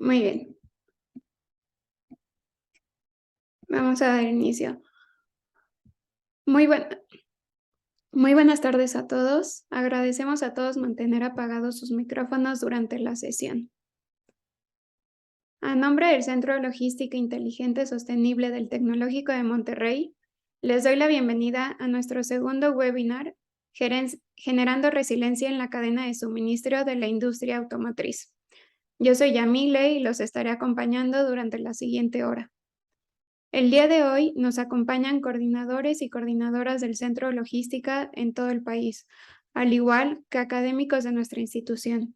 Muy bien, vamos a dar inicio. Muy buen- Muy buenas tardes a todos. Agradecemos a todos mantener apagados sus micrófonos durante la sesión. A nombre del Centro Logística Inteligente Sostenible del Tecnológico de Monterrey, les doy la bienvenida a nuestro segundo webinar, Generando Resiliencia en la Cadena de Suministro de la Industria Automotriz. Yo soy Yamile y los estaré acompañando durante la siguiente hora. El día de hoy nos acompañan coordinadores y coordinadoras del Centro Logística en todo el país, al igual que académicos de nuestra institución.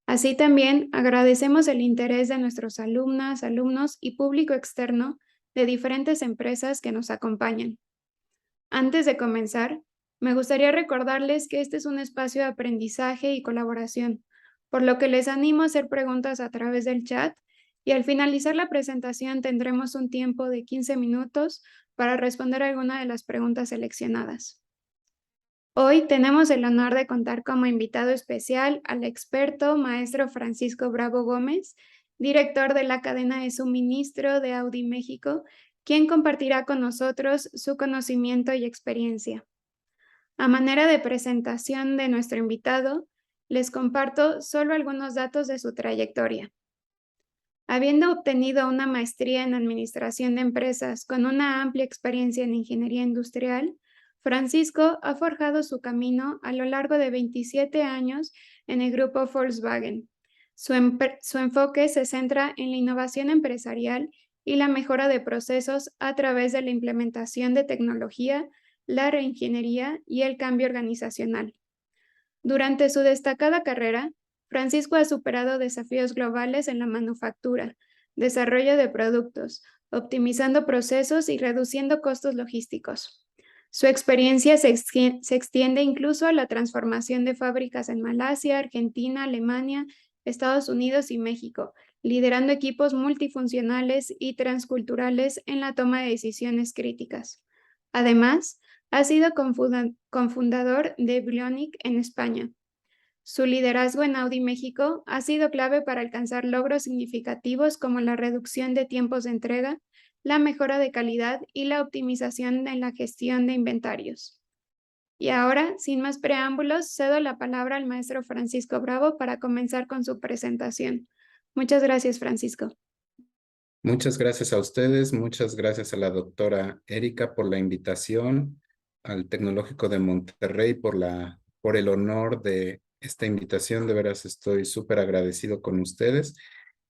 Así también agradecemos el interés de nuestros alumnas, alumnos y público externo de diferentes empresas que nos acompañan. Antes de comenzar, me gustaría recordarles que este es un espacio de aprendizaje y colaboración, por lo que les animo a hacer preguntas a través del chat y al finalizar la presentación tendremos un tiempo de 15 minutos para responder alguna de las preguntas seleccionadas. Hoy tenemos el honor de contar como invitado especial al experto maestro Francisco Bravo Gómez, director de la cadena de suministro de Audi México, quien compartirá con nosotros su conocimiento y experiencia. A manera de presentación de nuestro invitado, les comparto solo algunos datos de su trayectoria. Habiendo obtenido una maestría en Administración de Empresas con una amplia experiencia en ingeniería industrial, Francisco ha forjado su camino a lo largo de 27 años en el grupo Volkswagen. Su enfoque se centra en la innovación empresarial y la mejora de procesos a través de la implementación de tecnología, la reingeniería y el cambio organizacional. Durante su destacada carrera, Francisco ha superado desafíos globales en la manufactura, desarrollo de productos, optimizando procesos y reduciendo costos logísticos. Su experiencia se extiende incluso a la transformación de fábricas en Malasia, Argentina, Alemania, Estados Unidos y México, liderando equipos multifuncionales y transculturales en la toma de decisiones críticas. Además, ha sido cofundador de Bionic en España. Su liderazgo en Audi México ha sido clave para alcanzar logros significativos como la reducción de tiempos de entrega, la mejora de calidad y la optimización en la gestión de inventarios. Y ahora, sin más preámbulos, cedo la palabra al maestro Francisco Bravo para comenzar con su presentación. Muchas gracias, Francisco. Muchas gracias a ustedes, muchas gracias a la doctora Erika por la invitación, al Tecnológico de Monterrey por el honor de esta invitación. De veras estoy súper agradecido con ustedes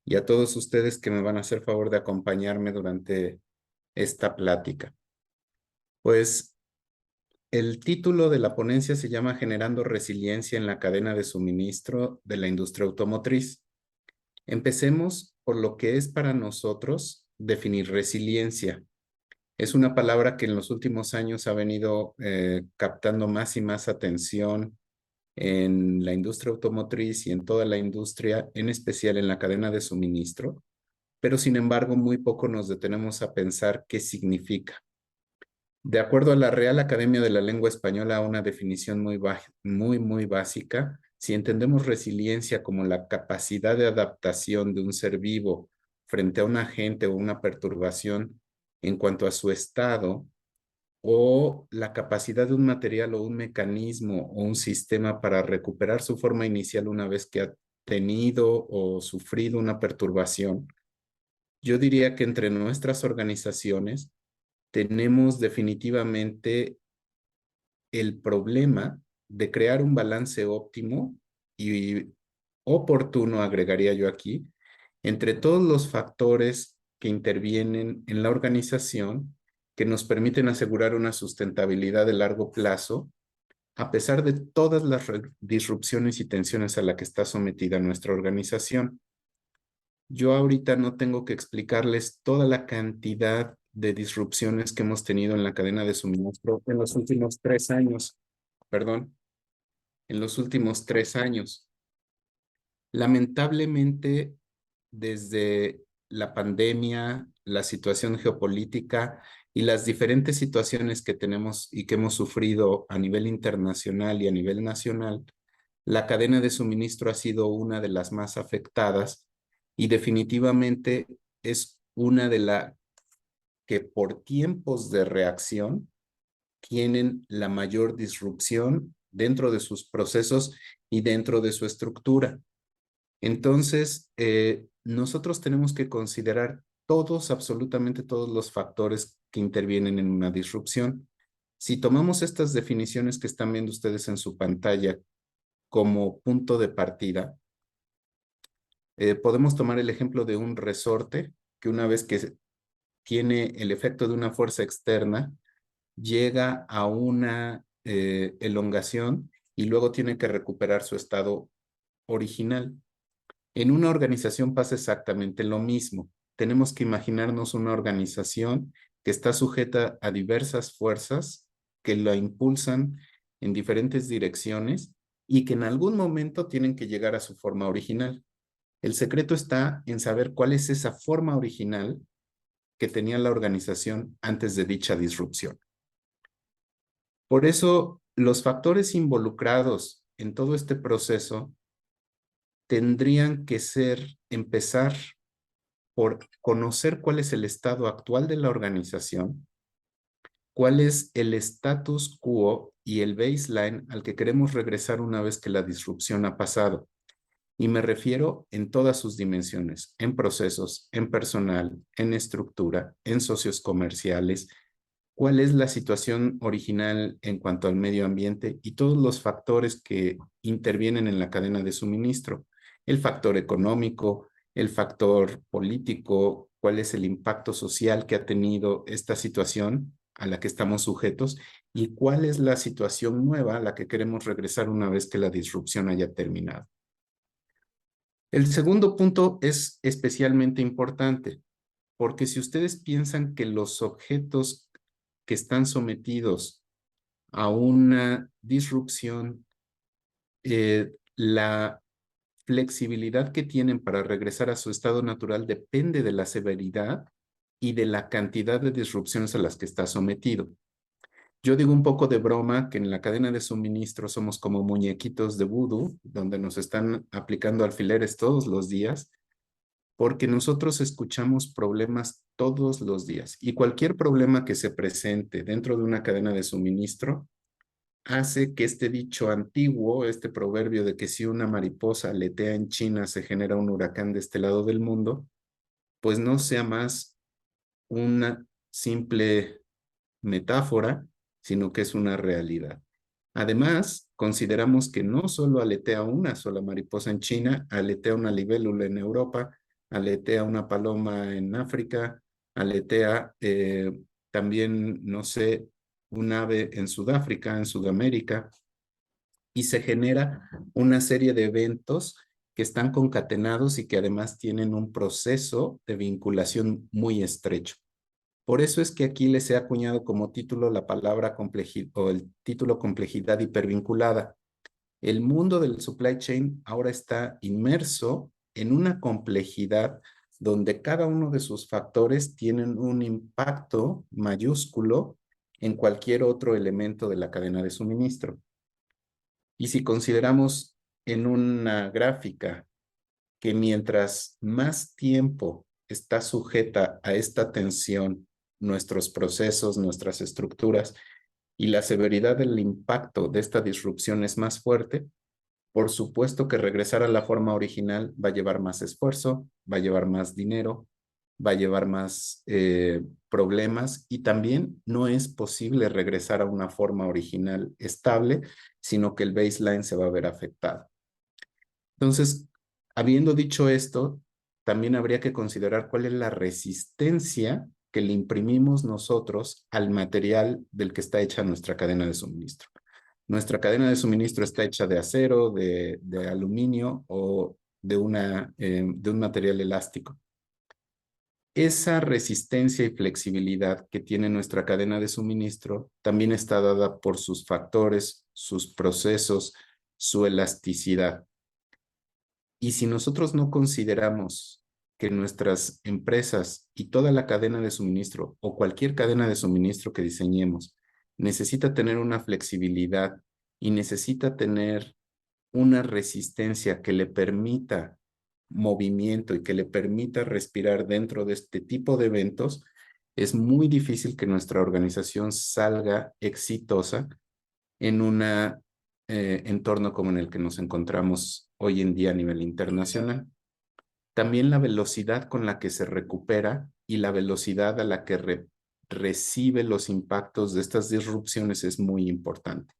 y a todos ustedes que me van a hacer favor de acompañarme durante esta plática. Pues el título de la ponencia se llama Generando Resiliencia en la Cadena de Suministro de la Industria Automotriz. Empecemos por lo que es para nosotros definir resiliencia. Es una palabra que en los últimos años ha venido captando más y más atención en la industria automotriz y en toda la industria, en especial en la cadena de suministro, pero sin embargo muy poco nos detenemos a pensar qué significa. De acuerdo a la Real Academia de la Lengua Española, una definición muy básica, si entendemos resiliencia como la capacidad de adaptación de un ser vivo frente a un agente o una perturbación en cuanto a su estado, o la capacidad de un material o un mecanismo o un sistema para recuperar su forma inicial una vez que ha tenido o sufrido una perturbación, yo diría que entre nuestras organizaciones tenemos definitivamente el problema de crear un balance óptimo y oportuno, agregaría yo aquí, entre todos los factores que intervienen en la organización que nos permiten asegurar una sustentabilidad de largo plazo, a pesar de todas las disrupciones y tensiones a las que está sometida nuestra organización. Yo ahorita no tengo que explicarles toda la cantidad de disrupciones que hemos tenido en la cadena de suministro en los últimos 3 años. Perdón, en los últimos 3 años. Lamentablemente, desde la pandemia, la situación geopolítica y las diferentes situaciones que tenemos y que hemos sufrido a nivel internacional y a nivel nacional, la cadena de suministro ha sido una de las más afectadas y definitivamente es una de las que por tiempos de reacción tienen la mayor disrupción dentro de sus procesos y dentro de su estructura. Entonces, nosotros tenemos que considerar todos, absolutamente todos los factores que intervienen en una disrupción. Si tomamos estas definiciones que están viendo ustedes en su pantalla como punto de partida, podemos tomar el ejemplo de un resorte que una vez que tiene el efecto de una fuerza externa, llega a una elongación y luego tiene que recuperar su estado original. En una organización pasa exactamente lo mismo. Tenemos que imaginarnos una organización que está sujeta a diversas fuerzas que la impulsan en diferentes direcciones y que en algún momento tienen que llegar a su forma original. El secreto está en saber cuál es esa forma original que tenía la organización antes de dicha disrupción. Por eso, los factores involucrados en todo este proceso tendrían que empezar por conocer cuál es el estado actual de la organización, cuál es el status quo y el baseline al que queremos regresar una vez que la disrupción ha pasado. Y me refiero en todas sus dimensiones, en procesos, en personal, en estructura, en socios comerciales, cuál es la situación original en cuanto al medio ambiente y todos los factores que intervienen en la cadena de suministro. El factor económico, el factor político, cuál es el impacto social que ha tenido esta situación a la que estamos sujetos y cuál es la situación nueva a la que queremos regresar una vez que la disrupción haya terminado. El segundo punto es especialmente importante, porque si ustedes piensan que los objetos que están sometidos a una disrupción, la flexibilidad que tienen para regresar a su estado natural depende de la severidad y de la cantidad de disrupciones a las que está sometido. Yo digo un poco de broma que en la cadena de suministro somos como muñequitos de vudú, donde nos están aplicando alfileres todos los días, porque nosotros escuchamos problemas todos los días y cualquier problema que se presente dentro de una cadena de suministro hace que este dicho antiguo, este proverbio de que si una mariposa aletea en China se genera un huracán de este lado del mundo, pues no sea más una simple metáfora, sino que es una realidad. Además, consideramos que no solo aletea una sola mariposa en China, aletea una libélula en Europa, aletea una paloma en África, aletea también, no sé, un ave en Sudáfrica, en Sudamérica, y se genera una serie de eventos que están concatenados y que además tienen un proceso de vinculación muy estrecho. Por eso es que aquí les he acuñado como título la palabra complejidad o el título complejidad hipervinculada. El mundo del supply chain ahora está inmerso en una complejidad donde cada uno de sus factores tienen un impacto mayúsculo en cualquier otro elemento de la cadena de suministro. Y si consideramos en una gráfica que mientras más tiempo está sujeta a esta tensión nuestros procesos, nuestras estructuras y la severidad del impacto de esta disrupción es más fuerte, por supuesto que regresar a la forma original va a llevar más esfuerzo, va a llevar más dinero, va a llevar más problemas y también no es posible regresar a una forma original estable, sino que el baseline se va a ver afectado. Entonces, habiendo dicho esto, también habría que considerar cuál es la resistencia que le imprimimos nosotros al material del que está hecha nuestra cadena de suministro. Nuestra cadena de suministro está hecha de acero, de aluminio o de un material elástico. Esa resistencia y flexibilidad que tiene nuestra cadena de suministro también está dada por sus factores, sus procesos, su elasticidad. Y si nosotros no consideramos que nuestras empresas y toda la cadena de suministro o cualquier cadena de suministro que diseñemos necesita tener una flexibilidad y necesita tener una resistencia que le permita movimiento y que le permita respirar dentro de este tipo de eventos, es muy difícil que nuestra organización salga exitosa en un entorno como en el que nos encontramos hoy en día a nivel internacional. También la velocidad con la que se recupera y la velocidad a la que recibe los impactos de estas disrupciones es muy importante.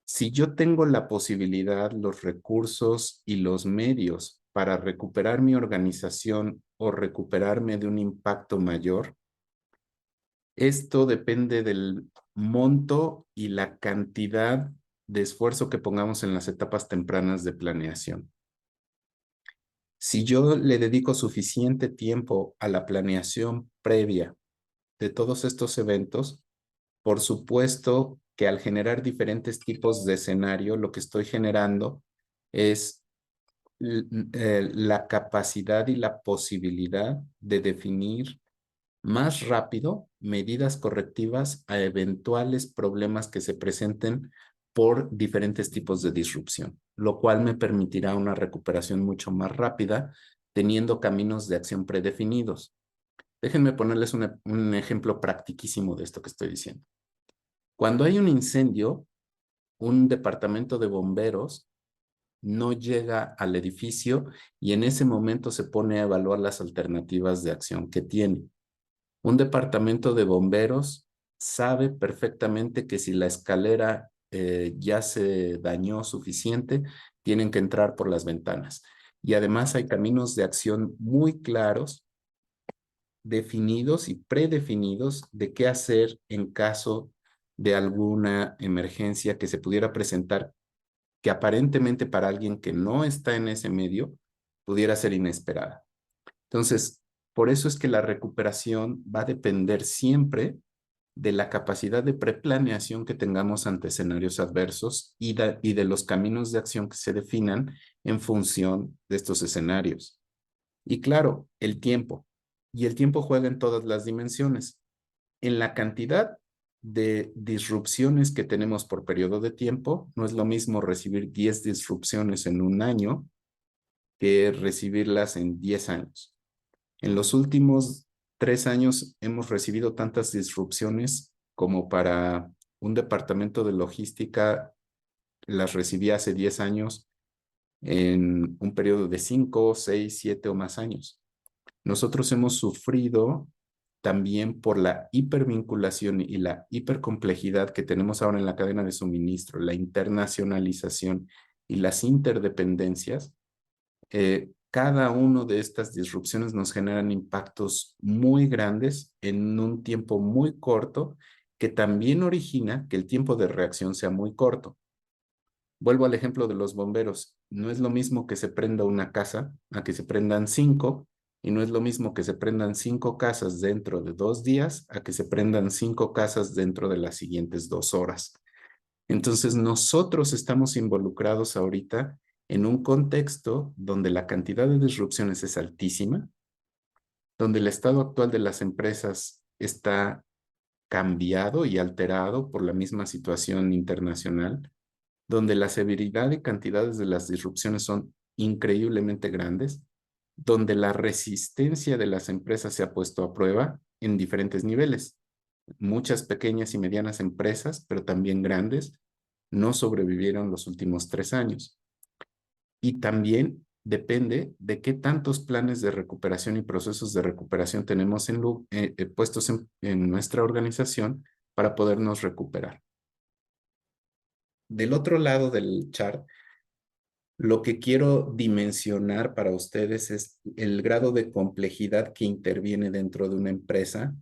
Si yo tengo la posibilidad, los recursos y los medios para recuperar mi organización o recuperarme de un impacto mayor, esto depende del monto y la cantidad de esfuerzo que pongamos en las etapas tempranas de planeación. Si yo le dedico suficiente tiempo a la planeación previa de todos estos eventos, por supuesto que al generar diferentes tipos de escenario, lo que estoy generando es la capacidad y la posibilidad de definir más rápido medidas correctivas a eventuales problemas que se presenten por diferentes tipos de disrupción, lo cual me permitirá una recuperación mucho más rápida teniendo caminos de acción predefinidos. Déjenme ponerles un ejemplo practiquísimo de esto que estoy diciendo. Cuando hay un incendio, un departamento de bomberos no llega al edificio y en ese momento se pone a evaluar las alternativas de acción que tiene. Un departamento de bomberos sabe perfectamente que si la escalera ya se dañó suficiente, tienen que entrar por las ventanas. Y además hay caminos de acción muy claros, definidos y predefinidos de qué hacer en caso de alguna emergencia que se pudiera presentar, que aparentemente para alguien que no está en ese medio pudiera ser inesperada. Entonces, por eso es que la recuperación va a depender siempre de la capacidad de preplaneación que tengamos ante escenarios adversos y de los caminos de acción que se definan en función de estos escenarios. Y claro, el tiempo. Y el tiempo juega en todas las dimensiones. En la cantidad de disrupciones que tenemos por periodo de tiempo, no es lo mismo recibir 10 disrupciones en un año que recibirlas en 10 años. En los últimos 3 años hemos recibido tantas disrupciones como para un departamento de logística las recibí hace 10 años en un periodo de 5, 6, 7 o más años. Nosotros hemos sufrido también por la hipervinculación y la hipercomplejidad que tenemos ahora en la cadena de suministro, la internacionalización y las interdependencias. Cada uno de estas disrupciones nos generan impactos muy grandes en un tiempo muy corto, que también origina que el tiempo de reacción sea muy corto. Vuelvo al ejemplo de los bomberos. No es lo mismo que se prenda una casa a que se prendan 5, y no es lo mismo que se prendan 5 casas dentro de 2 días a que se prendan 5 casas dentro de las siguientes 2 horas. Entonces, nosotros estamos involucrados ahorita en un contexto donde la cantidad de disrupciones es altísima, donde el estado actual de las empresas está cambiado y alterado por la misma situación internacional, donde la severidad y cantidades de las disrupciones son increíblemente grandes, donde la resistencia de las empresas se ha puesto a prueba en diferentes niveles. Muchas pequeñas y medianas empresas, pero también grandes, no sobrevivieron los últimos 3 años. Y también depende de qué tantos planes de recuperación y procesos de recuperación tenemos puestos en nuestra organización para podernos recuperar. Del otro lado del chart, lo que quiero dimensionar para ustedes es el grado de complejidad que interviene dentro de una empresa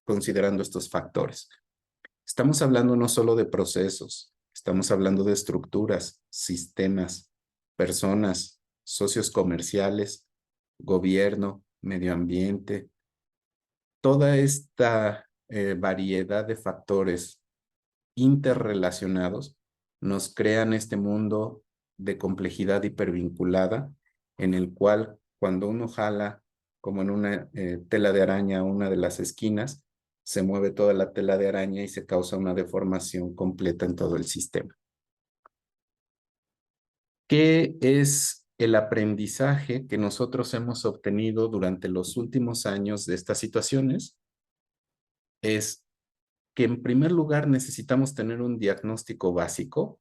considerando estos factores. Estamos hablando no solo de procesos, estamos hablando de estructuras, sistemas, personas, socios comerciales, gobierno, medio ambiente. Toda esta variedad de factores interrelacionados nos crean este mundo de complejidad hipervinculada en el cual cuando uno jala como en una tela de araña una de las esquinas, se mueve toda la tela de araña y se causa una deformación completa en todo el sistema. ¿Qué es el aprendizaje que nosotros hemos obtenido durante los últimos años de estas situaciones es que en primer lugar necesitamos tener un diagnóstico básico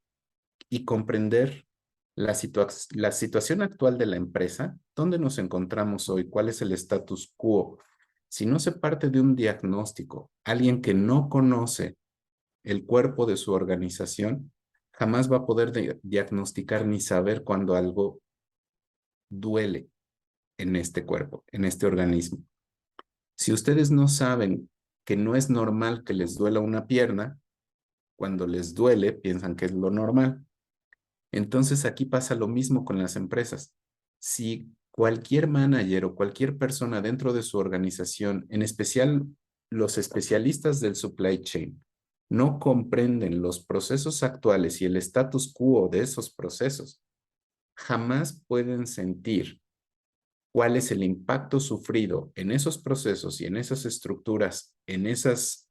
y comprender la situación actual de la empresa, dónde nos encontramos hoy, cuál es el status quo. Si no se parte de un diagnóstico, alguien que no conoce el cuerpo de su organización, jamás va a poder diagnosticar ni saber cuando algo duele en este cuerpo, en este organismo. Si ustedes no saben que no es normal que les duela una pierna, cuando les duele piensan que es lo normal. Entonces aquí pasa lo mismo con las empresas. Si cualquier manager o cualquier persona dentro de su organización, en especial los especialistas del supply chain, no comprenden los procesos actuales y el status quo de esos procesos, jamás pueden sentir cuál es el impacto sufrido en esos procesos y en esas estructuras, en esos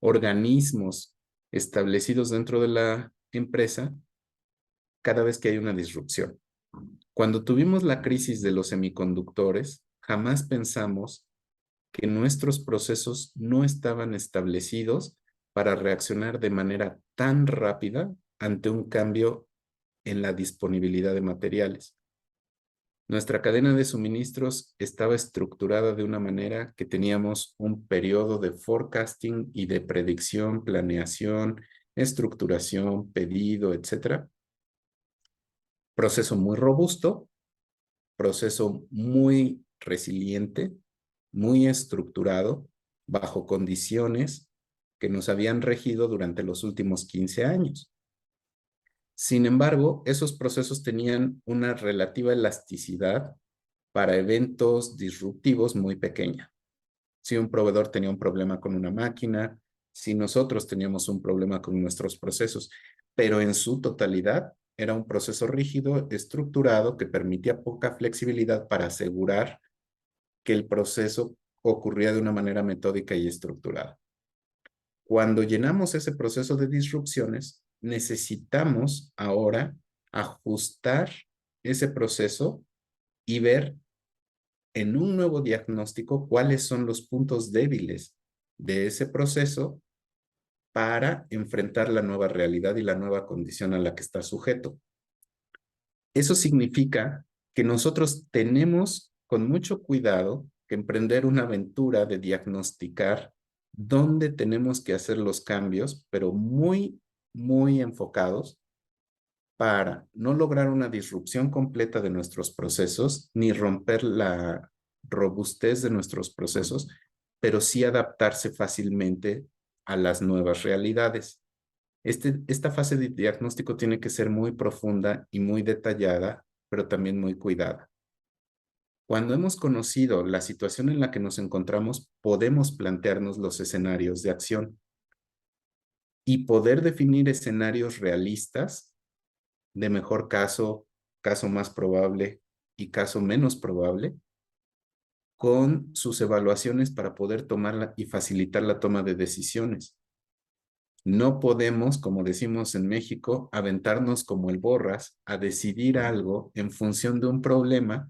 organismos establecidos dentro de la empresa cada vez que hay una disrupción. Cuando tuvimos la crisis de los semiconductores, jamás pensamos que nuestros procesos no estaban establecidos para reaccionar de manera tan rápida ante un cambio en la disponibilidad de materiales. Nuestra cadena de suministros estaba estructurada de una manera que teníamos un periodo de forecasting y de predicción, planeación, estructuración, pedido, etcétera. Proceso muy robusto, proceso muy resiliente, muy estructurado, bajo condiciones que nos habían regido durante los últimos 15 años. Sin embargo, esos procesos tenían una relativa elasticidad para eventos disruptivos muy pequeña. Si un proveedor tenía un problema con una máquina, si nosotros teníamos un problema con nuestros procesos, pero en su totalidad era un proceso rígido, estructurado, que permitía poca flexibilidad para asegurar que el proceso ocurría de una manera metódica y estructurada. Cuando llenamos ese proceso de disrupciones, necesitamos ahora ajustar ese proceso y ver en un nuevo diagnóstico cuáles son los puntos débiles de ese proceso para enfrentar la nueva realidad y la nueva condición a la que está sujeto. Eso significa que nosotros tenemos con mucho cuidado que emprender una aventura de diagnosticar dónde tenemos que hacer los cambios, pero muy, muy enfocados para no lograr una disrupción completa de nuestros procesos, ni romper la robustez de nuestros procesos, pero sí adaptarse fácilmente a las nuevas realidades. Esta fase de diagnóstico tiene que ser muy profunda y muy detallada, pero también muy cuidada. Cuando hemos conocido la situación en la que nos encontramos, podemos plantearnos los escenarios de acción y poder definir escenarios realistas de mejor caso, caso más probable y caso menos probable, con sus evaluaciones para poder tomarla y facilitar la toma de decisiones. No podemos, como decimos en México, aventarnos como el borras a decidir algo en función de un problema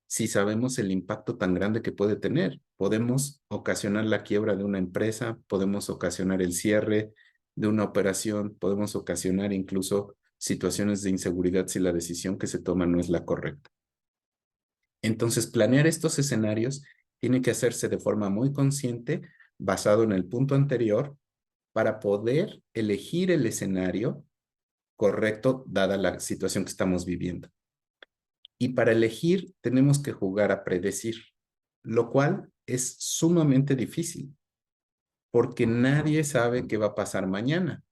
si sabemos el impacto tan grande que puede tener. Podemos ocasionar la quiebra de una empresa, podemos ocasionar el cierre de una operación, podemos ocasionar incluso situaciones de inseguridad si la decisión que se toma no es la correcta. Entonces, planear estos escenarios tiene que hacerse de forma muy consciente, basado en el punto anterior, para poder elegir el escenario correcto dada la situación que estamos viviendo. Y para elegir tenemos que jugar a predecir, lo cual es sumamente difícil, porque nadie sabe qué va a pasar mañana.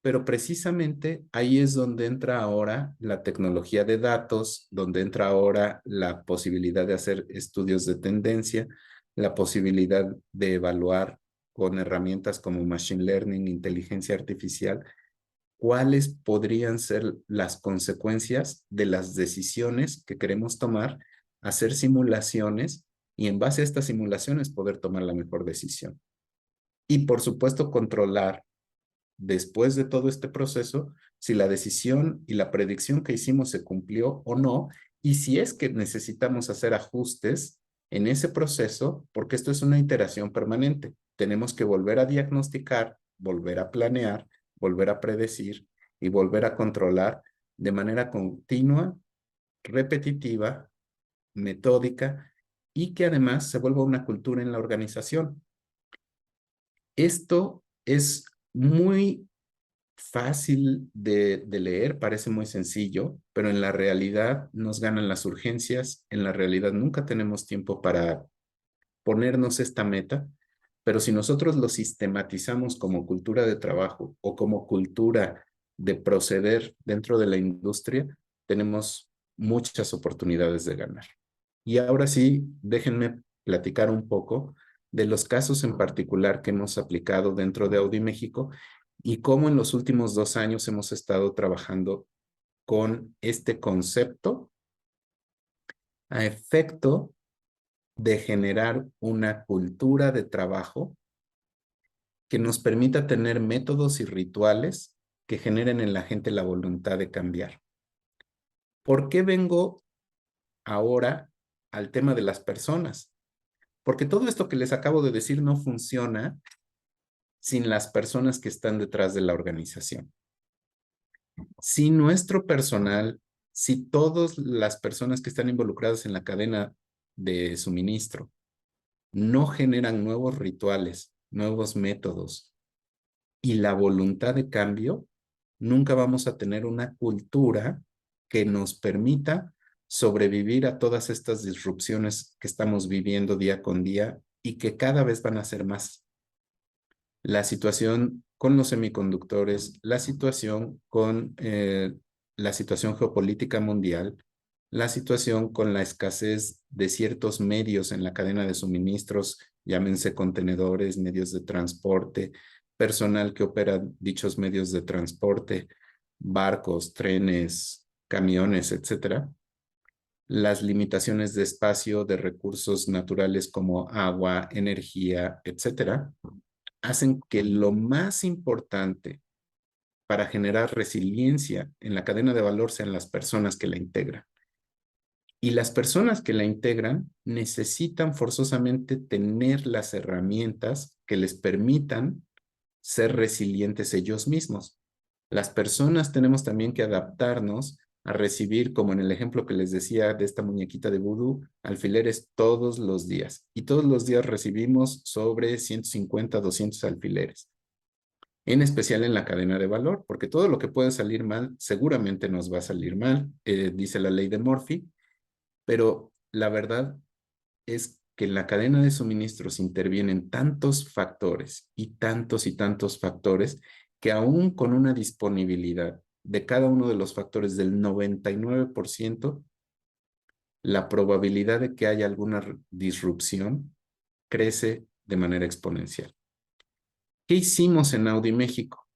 Pero precisamente ahí es donde entra ahora la tecnología de datos, donde entra ahora la posibilidad de hacer estudios de tendencia, la posibilidad de evaluar con herramientas como Machine Learning, inteligencia artificial, cuáles podrían ser las consecuencias de las decisiones que queremos tomar, hacer simulaciones y en base a estas simulaciones poder tomar la mejor decisión. Y por supuesto controlar después de todo este proceso, si la decisión y la predicción que hicimos se cumplió o no, y si es que necesitamos hacer ajustes en ese proceso, porque esto es una iteración permanente. Tenemos que volver a diagnosticar, volver a planear, volver a predecir y volver a controlar de manera continua, repetitiva, metódica y que además se vuelva una cultura en la organización. Esto es muy fácil de leer, parece muy sencillo, pero en la realidad nos ganan las urgencias, en la realidad nunca tenemos tiempo para ponernos esta meta, pero si nosotros lo sistematizamos como cultura de trabajo o como cultura de proceder dentro de la industria, tenemos muchas oportunidades de ganar. Y ahora sí, déjenme platicar un poco de los casos en particular que hemos aplicado dentro de Audi México y cómo en los últimos 2 años hemos estado trabajando con este concepto a efecto de generar una cultura de trabajo que nos permita tener métodos y rituales que generen en la gente la voluntad de cambiar. ¿Por qué vengo ahora al tema de las personas? Porque todo esto que les acabo de decir no funciona sin las personas que están detrás de la organización. Si nuestro personal, si todas las personas que están involucradas en la cadena de suministro no generan nuevos rituales, nuevos métodos y la voluntad de cambio, nunca vamos a tener una cultura que nos permita sobrevivir a todas estas disrupciones que estamos viviendo día con día y que cada vez van a ser más. La situación con los semiconductores, la situación con la situación geopolítica mundial, la situación con la escasez de ciertos medios en la cadena de suministros, llámense contenedores, medios de transporte, personal que opera dichos medios de transporte, barcos, trenes, camiones, etcétera. Las limitaciones de espacio, de recursos naturales como agua, energía, etcétera, hacen que lo más importante para generar resiliencia en la cadena de valor sean las personas que la integran. Y las personas que la integran necesitan forzosamente tener las herramientas que les permitan ser resilientes ellos mismos. Las personas tenemos también que adaptarnos a recibir, como en el ejemplo que les decía de esta muñequita de vudú, alfileres todos los días. Y todos los días recibimos sobre 150, 200 alfileres. En especial en la cadena de valor, porque todo lo que puede salir mal seguramente nos va a salir mal, dice la ley de Murphy, pero la verdad es que en la cadena de suministros intervienen tantos factores y tantos factores que aún con una disponibilidad de cada uno de los factores del 99%, la probabilidad de que haya alguna disrupción crece de manera exponencial. ¿Qué hicimos en Audi México?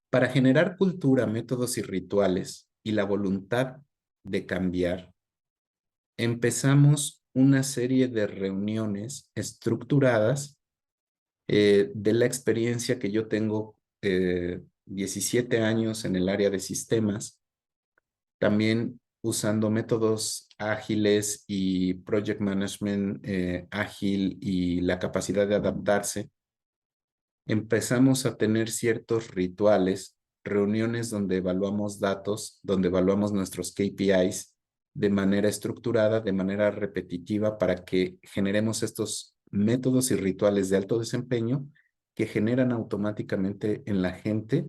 Para generar cultura, métodos y rituales y la voluntad de cambiar, empezamos una serie de reuniones estructuradas de la experiencia que yo tengo 17 años en el área de sistemas, también usando métodos ágiles y project management ágil y la capacidad de adaptarse. Empezamos a tener ciertos rituales, reuniones donde evaluamos datos, donde evaluamos nuestros KPIs de manera estructurada, de manera repetitiva, para que generemos estos métodos y rituales de alto desempeño que generan automáticamente en la gente,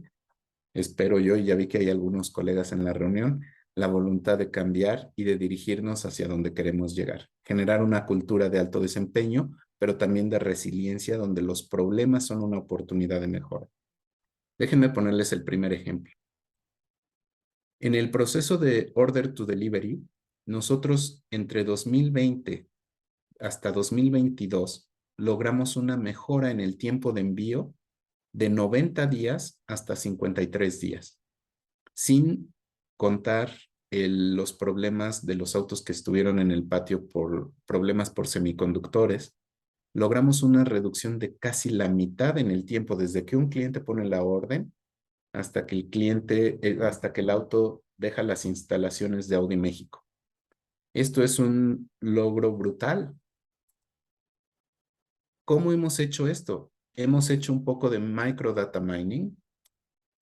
espero yo, y ya vi que hay algunos colegas en la reunión, la voluntad de cambiar y de dirigirnos hacia donde queremos llegar. Generar una cultura de alto desempeño, pero también de resiliencia, donde los problemas son una oportunidad de mejora. Déjenme ponerles el primer ejemplo. En el proceso de Order to Delivery, nosotros entre 2020 hasta 2022 logramos una mejora en el tiempo de envío de 90 días hasta 53 días, sin contar los problemas de los autos que estuvieron en el patio por problemas por semiconductores. logramos una reducción de casi la mitad en el tiempo desde que un cliente pone la orden hasta que hasta que el auto deja las instalaciones de Audi México. Esto es un logro brutal. ¿Cómo hemos hecho esto? Hemos hecho un poco de microdata mining.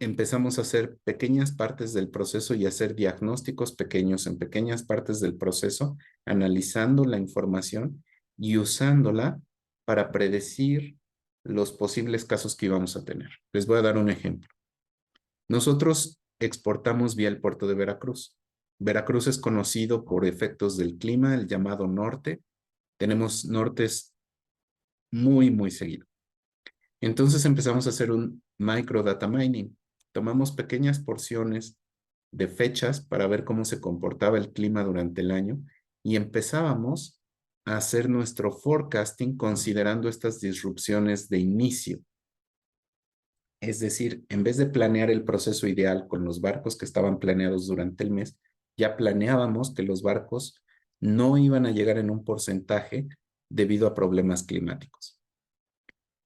Empezamos a hacer pequeñas partes del proceso y hacer diagnósticos pequeños en pequeñas partes del proceso, analizando la información y usándola para predecir los posibles casos que íbamos a tener. Les voy a dar un ejemplo. Nosotros exportamos vía el puerto de Veracruz. Veracruz es conocido por efectos del clima, el llamado norte. Tenemos nortes muy, muy seguido. Entonces empezamos a hacer un microdata mining. Tomamos pequeñas porciones de fechas para ver cómo se comportaba el clima durante el año y empezábamos a hacer nuestro forecasting considerando estas disrupciones de inicio. Es decir, en vez de planear el proceso ideal con los barcos que estaban planeados durante el mes, ya planeábamos que los barcos no iban a llegar en un porcentaje debido a problemas climáticos.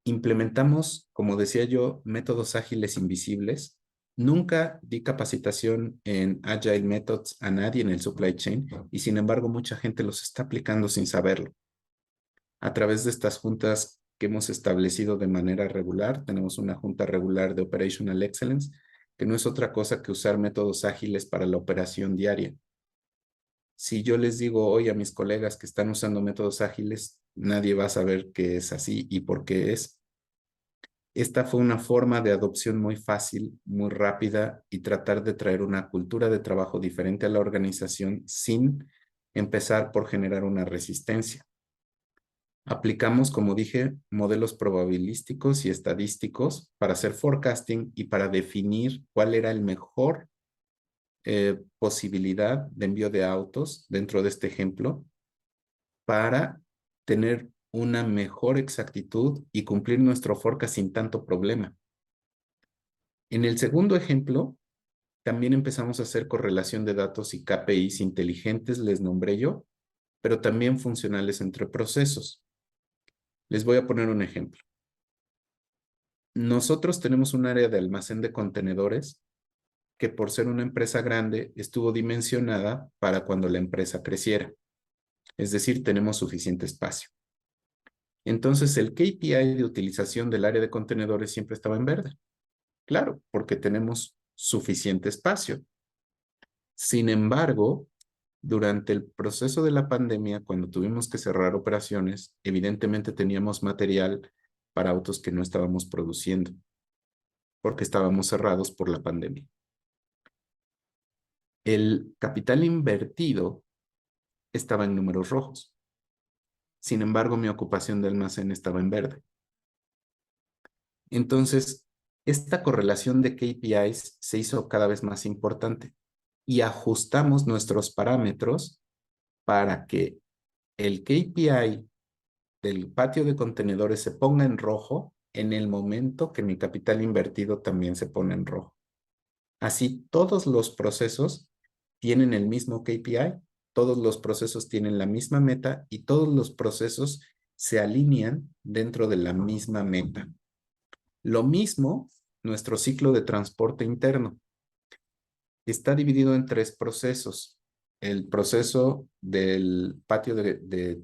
Implementamos, como decía yo, métodos ágiles invisibles. Nunca di capacitación en Agile Methods a nadie en el supply chain y sin embargo mucha gente los está aplicando sin saberlo. A través de estas juntas que hemos establecido de manera regular, tenemos una junta regular de Operational Excellence, que no es otra cosa que usar métodos ágiles para la operación diaria. Si yo les digo hoy a mis colegas que están usando métodos ágiles, nadie va a saber que es así y por qué es. Esta fue una forma de adopción muy fácil, muy rápida y tratar de traer una cultura de trabajo diferente a la organización sin empezar por generar una resistencia. Aplicamos, como dije, modelos probabilísticos y estadísticos para hacer forecasting y para definir cuál era el mejor posibilidad de envío de autos dentro de este ejemplo para tener una mejor exactitud y cumplir nuestro forecast sin tanto problema. En el segundo ejemplo, también empezamos a hacer correlación de datos y KPIs inteligentes, les nombré yo, pero también funcionales entre procesos. Les voy a poner un ejemplo. Nosotros tenemos un área de almacén de contenedores que por ser una empresa grande estuvo dimensionada para cuando la empresa creciera. Es decir, tenemos suficiente espacio. Entonces, el KPI de utilización del área de contenedores siempre estaba en verde. Claro, porque tenemos suficiente espacio. Sin embargo, durante el proceso de la pandemia, cuando tuvimos que cerrar operaciones, evidentemente teníamos material para autos que no estábamos produciendo, porque estábamos cerrados por la pandemia. El capital invertido estaba en números rojos. Sin embargo, mi ocupación de almacén estaba en verde. Entonces, esta correlación de KPIs se hizo cada vez más importante y ajustamos nuestros parámetros para que el KPI del patio de contenedores se ponga en rojo en el momento que mi capital invertido también se pone en rojo. Así, todos los procesos tienen el mismo KPI, todos los procesos tienen la misma meta y todos los procesos se alinean dentro de la misma meta. Lo mismo, nuestro ciclo de transporte interno. Está dividido en 3 procesos. El proceso del patio de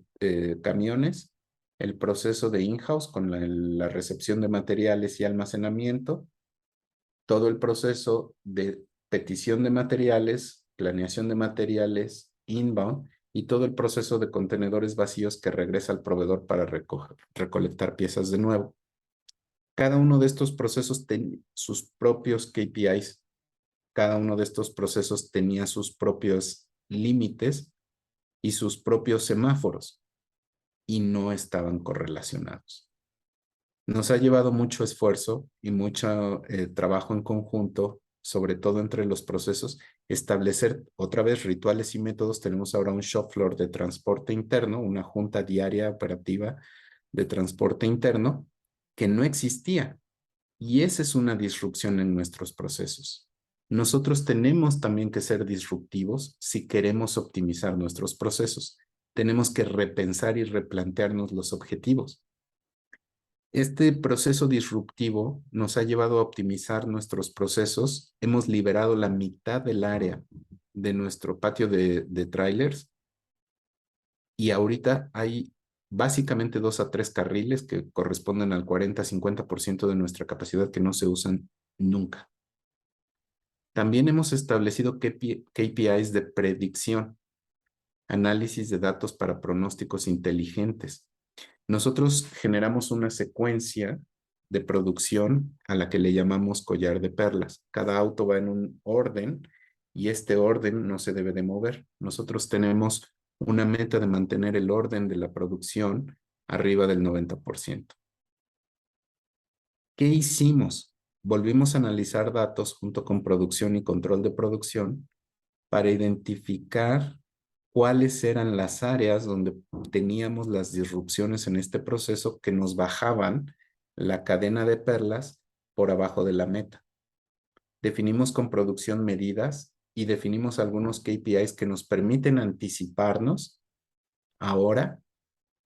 camiones, el proceso de in-house con la recepción de materiales y almacenamiento, todo el proceso de petición de materiales, planeación de materiales, inbound, y todo el proceso de contenedores vacíos que regresa al proveedor para recolectar piezas de nuevo. Cada uno de estos procesos tenía sus propios KPIs. Cada uno de estos procesos tenía sus propios límites y sus propios semáforos y no estaban correlacionados. Nos ha llevado mucho esfuerzo y mucho trabajo en conjunto, sobre todo entre los procesos, establecer otra vez rituales y métodos. Tenemos ahora un shop floor de transporte interno, una junta diaria operativa de transporte interno que no existía. Y esa es una disrupción en nuestros procesos. Nosotros tenemos también que ser disruptivos si queremos optimizar nuestros procesos. Tenemos que repensar y replantearnos los objetivos. Este proceso disruptivo nos ha llevado a optimizar nuestros procesos. Hemos liberado la mitad del área de nuestro patio de trailers y ahorita hay básicamente 2 a 3 carriles que corresponden al 40-50% de nuestra capacidad que no se usan nunca. También hemos establecido KPIs de predicción, análisis de datos para pronósticos inteligentes. Nosotros generamos una secuencia de producción a la que le llamamos collar de perlas. Cada auto va en un orden y este orden no se debe de mover. Nosotros tenemos una meta de mantener el orden de la producción arriba del 90%. ¿Qué hicimos? Volvimos a analizar datos junto con producción y control de producción para identificar cuáles eran las áreas donde teníamos las disrupciones en este proceso que nos bajaban la cadena de perlas por abajo de la meta. Definimos con producción medidas y definimos algunos KPIs que nos permiten anticiparnos ahora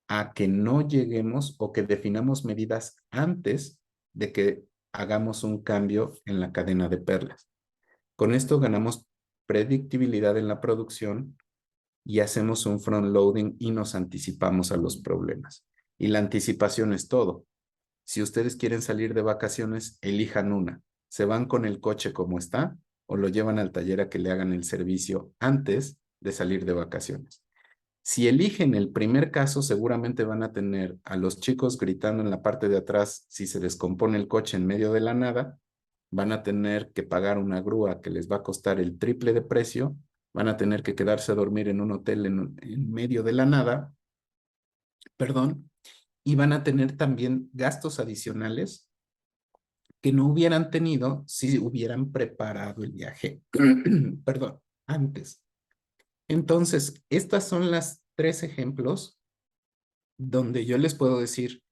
a que no lleguemos o que definamos medidas antes de que hagamos un cambio en la cadena de perlas. Con esto ganamos predictibilidad en la producción y hacemos un front loading y nos anticipamos a los problemas. Y la anticipación es todo. Si ustedes quieren salir de vacaciones, elijan una. ¿Se van con el coche como está o lo llevan al taller a que le hagan el servicio antes de salir de vacaciones? Si eligen el primer caso, seguramente van a tener a los chicos gritando en la parte de atrás si se descompone el coche en medio de la nada, van a tener que pagar una grúa que les va a costar el triple de precio, van a tener que quedarse a dormir en un hotel en medio de la nada, perdón, y van a tener también gastos adicionales que no hubieran tenido si hubieran preparado el viaje, perdón, antes. Entonces, estas son las 3 ejemplos donde yo les puedo decir,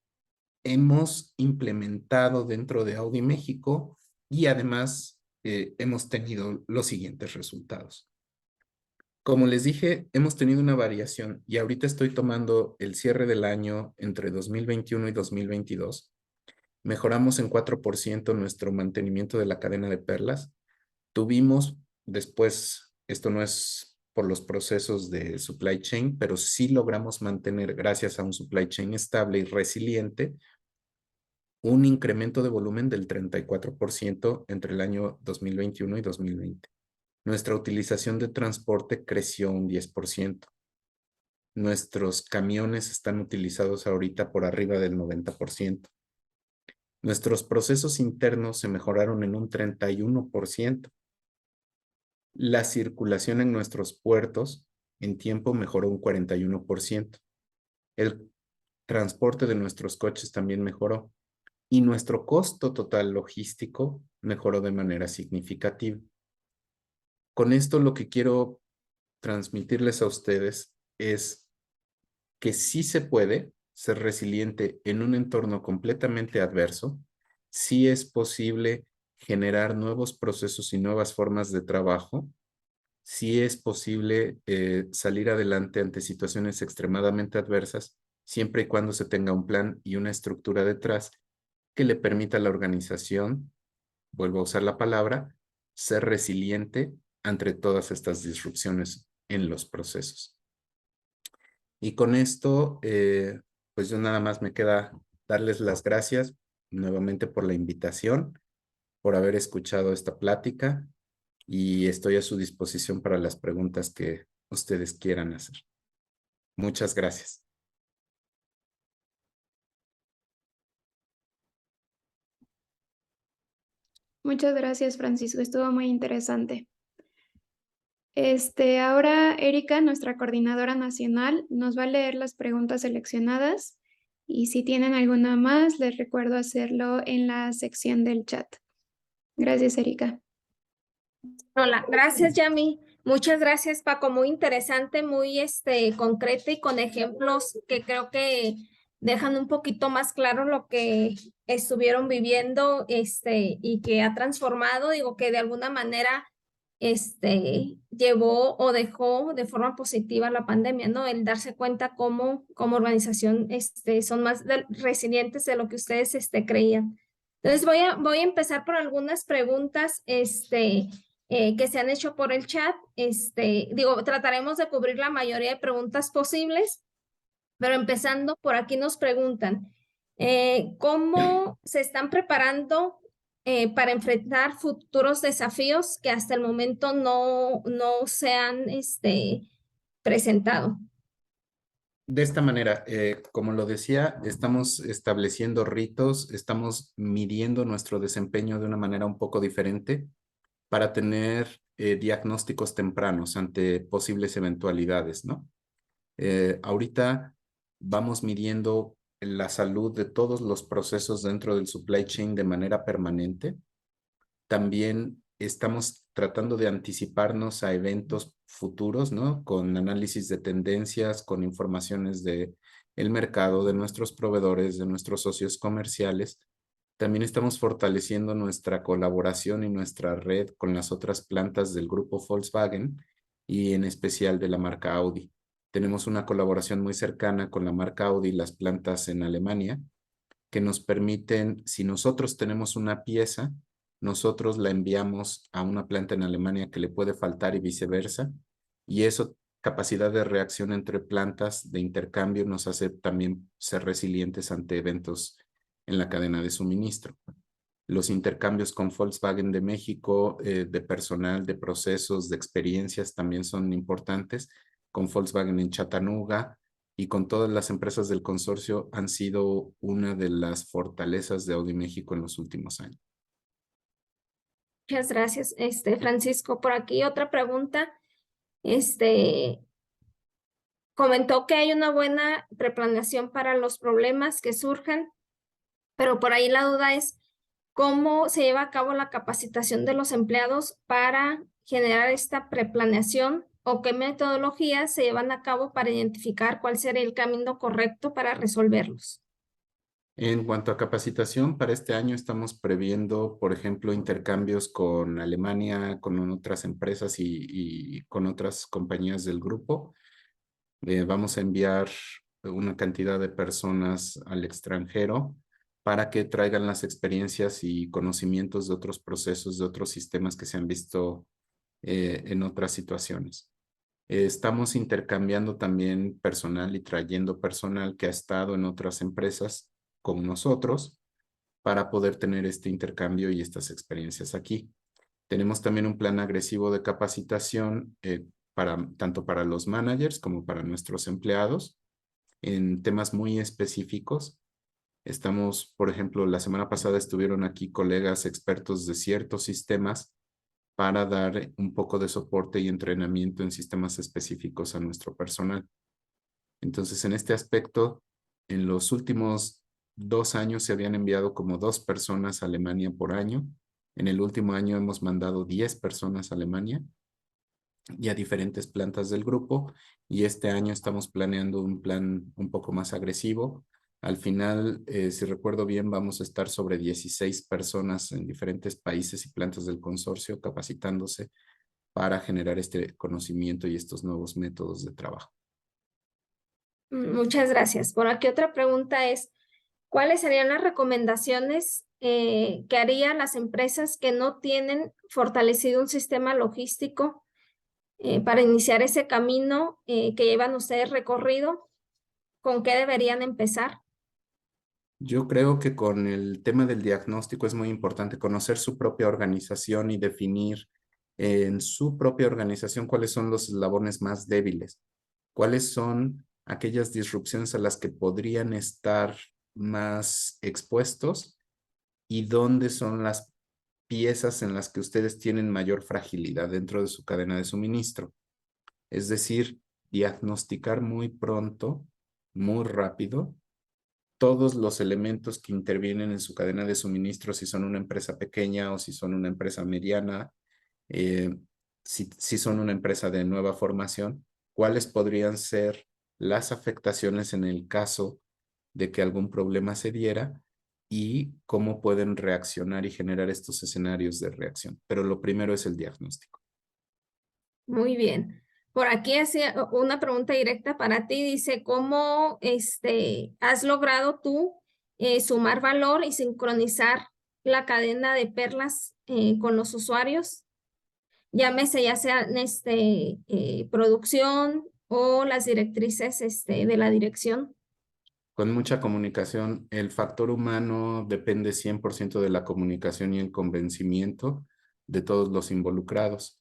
hemos implementado dentro de Audi México y además hemos tenido los siguientes resultados. Como les dije, hemos tenido una variación y ahorita estoy tomando el cierre del año entre 2021 y 2022. Mejoramos en 4% nuestro mantenimiento de la cadena de perlas. Tuvimos después, esto no es por los procesos de supply chain, pero sí logramos mantener, gracias a un supply chain estable y resiliente, un incremento de volumen del 34% entre el año 2021 y 2020. Nuestra utilización de transporte creció un 10%. Nuestros camiones están utilizados ahorita por arriba del 90%. Nuestros procesos internos se mejoraron en un 31%. La circulación en nuestros puertos en tiempo mejoró un 41%. El transporte de nuestros coches también mejoró. Y nuestro costo total logístico mejoró de manera significativa. Con esto lo que quiero transmitirles a ustedes es que sí se puede ser resiliente en un entorno completamente adverso, sí es posible generar nuevos procesos y nuevas formas de trabajo, sí es posible salir adelante ante situaciones extremadamente adversas, siempre y cuando se tenga un plan y una estructura detrás que le permita a la organización, vuelvo a usar la palabra, ser resiliente ante todas estas disrupciones en los procesos. Y con esto, pues yo nada más me queda darles las gracias nuevamente por la invitación, por haber escuchado esta plática y estoy a su disposición para las preguntas que ustedes quieran hacer. Muchas gracias. Muchas gracias, Francisco. Estuvo muy interesante. Ahora Erika, nuestra coordinadora nacional, nos va a leer las preguntas seleccionadas y si tienen alguna más, les recuerdo hacerlo en la sección del chat. Gracias, Erika. Hola, gracias, Yami. Muchas gracias, Paco. Muy interesante, muy concreta y con ejemplos que creo que dejan un poquito más claro lo que estuvieron viviendo y que ha transformado, digo que de alguna manera llevó o dejó de forma positiva la pandemia, ¿no? El darse cuenta cómo como organización son más resilientes de lo que ustedes creían. Entonces voy a empezar por algunas preguntas que se han hecho por el chat. Trataremos de cubrir la mayoría de preguntas posibles, pero empezando por aquí nos preguntan, ¿cómo se están preparando para enfrentar futuros desafíos que hasta el momento no se han presentado? De esta manera, como lo decía, estamos estableciendo ritos, estamos midiendo nuestro desempeño de una manera un poco diferente para tener diagnósticos tempranos ante posibles eventualidades, ¿no? Ahorita vamos midiendo la salud de todos los procesos dentro del supply chain de manera permanente. También estamos tratando de anticiparnos a eventos futuros, ¿no? Con análisis de tendencias, con informaciones de el mercado, de nuestros proveedores, de nuestros socios comerciales. También estamos fortaleciendo nuestra colaboración y nuestra red con las otras plantas del grupo Volkswagen y en especial de la marca Audi. Tenemos una colaboración muy cercana con la marca Audi y las plantas en Alemania que nos permiten, si nosotros tenemos una pieza, nosotros la enviamos a una planta en Alemania que le puede faltar y viceversa. Y eso, capacidad de reacción entre plantas de intercambio nos hace también ser resilientes ante eventos en la cadena de suministro. Los intercambios con Volkswagen de México, de personal, de procesos, de experiencias también son importantes. Con Volkswagen en Chattanooga y con todas las empresas del consorcio han sido una de las fortalezas de Audi México en los últimos años. Muchas gracias, Francisco. Por aquí otra pregunta. Comentó que hay una buena preplaneación para los problemas que surjan, pero por ahí la duda es cómo se lleva a cabo la capacitación de los empleados para generar esta preplaneación o qué metodologías se llevan a cabo para identificar cuál sería el camino correcto para resolverlos. En cuanto a capacitación, para este año estamos previendo, por ejemplo, intercambios con Alemania, con otras empresas y con otras compañías del grupo. Vamos a enviar una cantidad de personas al extranjero para que traigan las experiencias y conocimientos de otros procesos, de otros sistemas que se han visto en otras situaciones. Estamos intercambiando también personal y trayendo personal que ha estado en otras empresas con nosotros para poder tener este intercambio y estas experiencias aquí. Tenemos también un plan agresivo de capacitación tanto para los managers como para nuestros empleados en temas muy específicos. Estamos, por ejemplo, la semana pasada estuvieron aquí colegas expertos de ciertos sistemas para dar un poco de soporte y entrenamiento en sistemas específicos a nuestro personal. Entonces, en este aspecto, en los últimos 2 años se habían enviado como 2 personas a Alemania por año. En el último año hemos mandado 10 personas a Alemania y a diferentes plantas del grupo. Y este año estamos planeando un plan un poco más agresivo. Al final, si recuerdo bien, vamos a estar sobre 16 personas en diferentes países y plantas del consorcio capacitándose para generar este conocimiento y estos nuevos métodos de trabajo. Muchas gracias. Por aquí otra pregunta es, ¿cuáles serían las recomendaciones que harían las empresas que no tienen fortalecido un sistema logístico para iniciar ese camino que llevan ustedes recorrido? ¿Con qué deberían empezar? Yo creo que con el tema del diagnóstico es muy importante conocer su propia organización y definir en su propia organización cuáles son los eslabones más débiles, cuáles son aquellas disrupciones a las que podrían estar más expuestos y dónde son las piezas en las que ustedes tienen mayor fragilidad dentro de su cadena de suministro. Es decir, diagnosticar muy pronto, muy rápido, todos los elementos que intervienen en su cadena de suministro, si son una empresa pequeña o si son una empresa mediana, si son una empresa de nueva formación, cuáles podrían ser las afectaciones en el caso de que algún problema se diera y cómo pueden reaccionar y generar estos escenarios de reacción. Pero lo primero es el diagnóstico. Muy bien. Por aquí hacía una pregunta directa para ti. Dice, ¿cómo has logrado tú sumar valor y sincronizar la cadena de perlas con los usuarios? Llámese ya sea producción o las directrices de la dirección. Con mucha comunicación, el factor humano depende 100% de la comunicación y el convencimiento de todos los involucrados.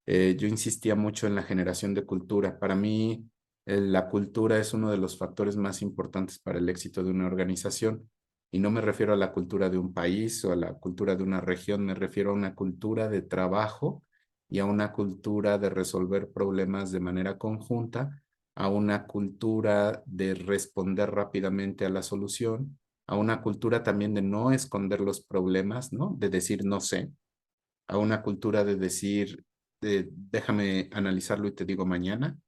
Yo insistía mucho en la generación de cultura. Para mí, la cultura es uno de los factores más importantes para el éxito de una organización. Y no me refiero a la cultura de un país o a la cultura de una región, me refiero a una cultura de trabajo y a una cultura de resolver problemas de manera conjunta, a una cultura de responder rápidamente a la solución, a una cultura también de no esconder los problemas, ¿no? De decir no sé, a una cultura de decir déjame analizarlo y te digo mañana,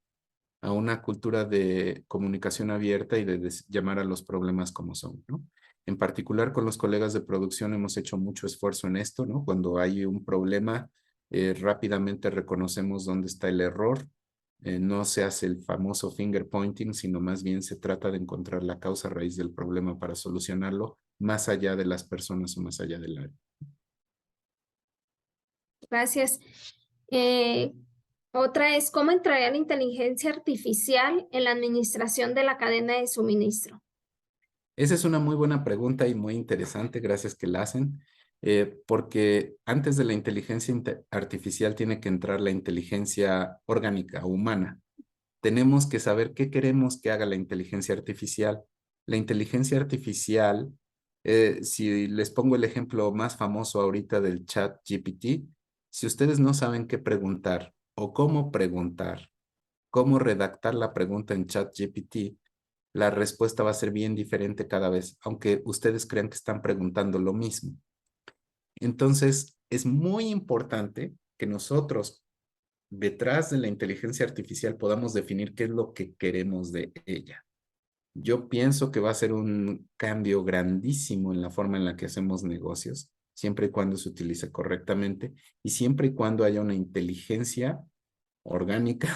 a una cultura de comunicación abierta y de llamar a los problemas como son, ¿no? En particular con los colegas de producción hemos hecho mucho esfuerzo en esto, ¿no? Cuando hay un problema, rápidamente reconocemos dónde está el error. No se hace el famoso finger pointing, sino más bien se trata de encontrar la causa raíz del problema para solucionarlo más allá de las personas o más allá del área. Gracias. Otra es, ¿cómo entraría la inteligencia artificial en la administración de la cadena de suministro? Esa es una muy buena pregunta y muy interesante, gracias que la hacen, porque antes de la inteligencia artificial tiene que entrar la inteligencia orgánica, humana. Tenemos que saber qué queremos que haga la inteligencia artificial. La inteligencia artificial, si les pongo el ejemplo más famoso ahorita del chat GPT, si ustedes no saben qué preguntar o cómo redactar la pregunta en chat GPT, la respuesta va a ser bien diferente cada vez, aunque ustedes crean que están preguntando lo mismo. Entonces, es muy importante que nosotros, detrás de la inteligencia artificial, podamos definir qué es lo que queremos de ella. Yo pienso que va a ser un cambio grandísimo en la forma en la que hacemos negocios, siempre y cuando se utilice correctamente y siempre y cuando haya una inteligencia orgánica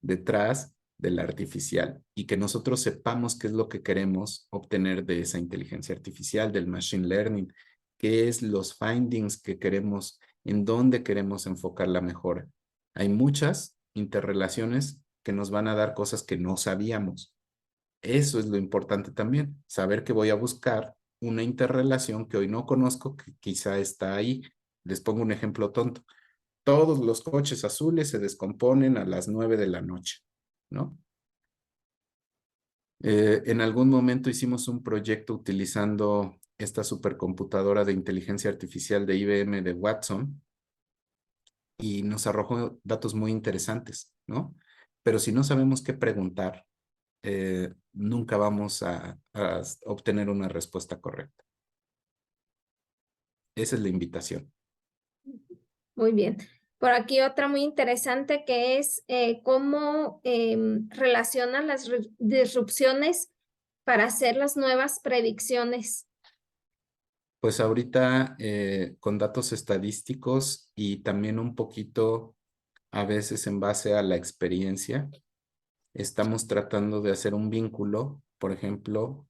detrás de la artificial y que nosotros sepamos qué es lo que queremos obtener de esa inteligencia artificial, del machine learning, qué es los findings que queremos, en dónde queremos enfocar la mejora. Hay muchas interrelaciones que nos van a dar cosas que no sabíamos. Eso es lo importante también, saber que voy a buscar una interrelación que hoy no conozco, que quizá está ahí. Les pongo un ejemplo tonto. Todos los coches azules se descomponen a las 9 de la noche, ¿no? En algún momento hicimos un proyecto utilizando esta supercomputadora de inteligencia artificial de IBM de Watson y nos arrojó datos muy interesantes, ¿no? Pero si no sabemos qué preguntar, nunca vamos a obtener una respuesta correcta. Esa es la invitación. Muy bien. Por aquí otra muy interesante que es cómo relacionan las disrupciones para hacer las nuevas predicciones. Pues ahorita con datos estadísticos y también un poquito a veces en base a la experiencia, estamos tratando de hacer un vínculo, por ejemplo,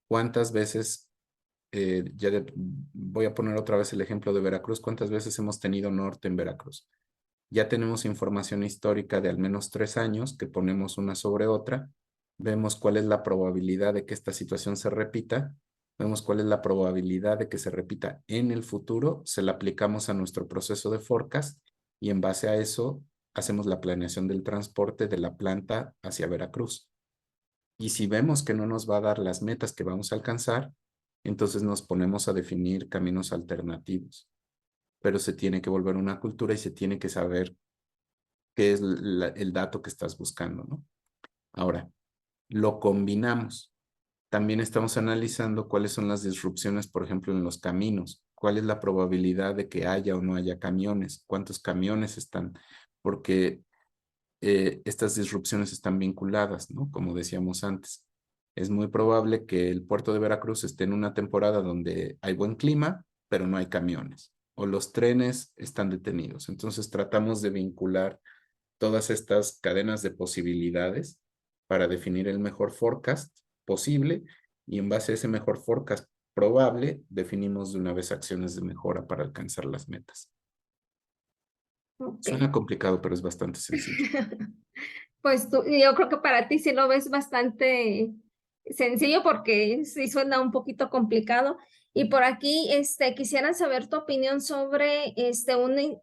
cuántas veces, voy a poner otra vez el ejemplo de Veracruz, cuántas veces hemos tenido norte en Veracruz. Ya tenemos información histórica de al menos 3 años que ponemos una sobre otra, vemos cuál es la probabilidad de que esta situación se repita, vemos cuál es la probabilidad de que se repita en el futuro, se la aplicamos a nuestro proceso de forecast y en base a eso hacemos la planeación del transporte de la planta hacia Veracruz. Y si vemos que no nos va a dar las metas que vamos a alcanzar, entonces nos ponemos a definir caminos alternativos. Pero se tiene que volver una cultura y se tiene que saber qué es el dato que estás buscando, ¿no? Ahora, lo combinamos. También estamos analizando cuáles son las disrupciones, por ejemplo, en los caminos. ¿Cuál es la probabilidad de que haya o no haya camiones? ¿Cuántos camiones están? Porque estas disrupciones están vinculadas, ¿no? Como decíamos antes. Es muy probable que el puerto de Veracruz esté en una temporada donde hay buen clima, pero no hay camiones. O los trenes están detenidos. Entonces tratamos de vincular todas estas cadenas de posibilidades para definir el mejor forecast posible y en base a ese mejor forecast probable, definimos de una vez acciones de mejora para alcanzar las metas. Ok. Suena complicado, pero es bastante sencillo. Pues yo creo que para ti sí lo ves bastante sencillo porque sí suena un poquito complicado. Y por aquí quisieran saber tu opinión sobre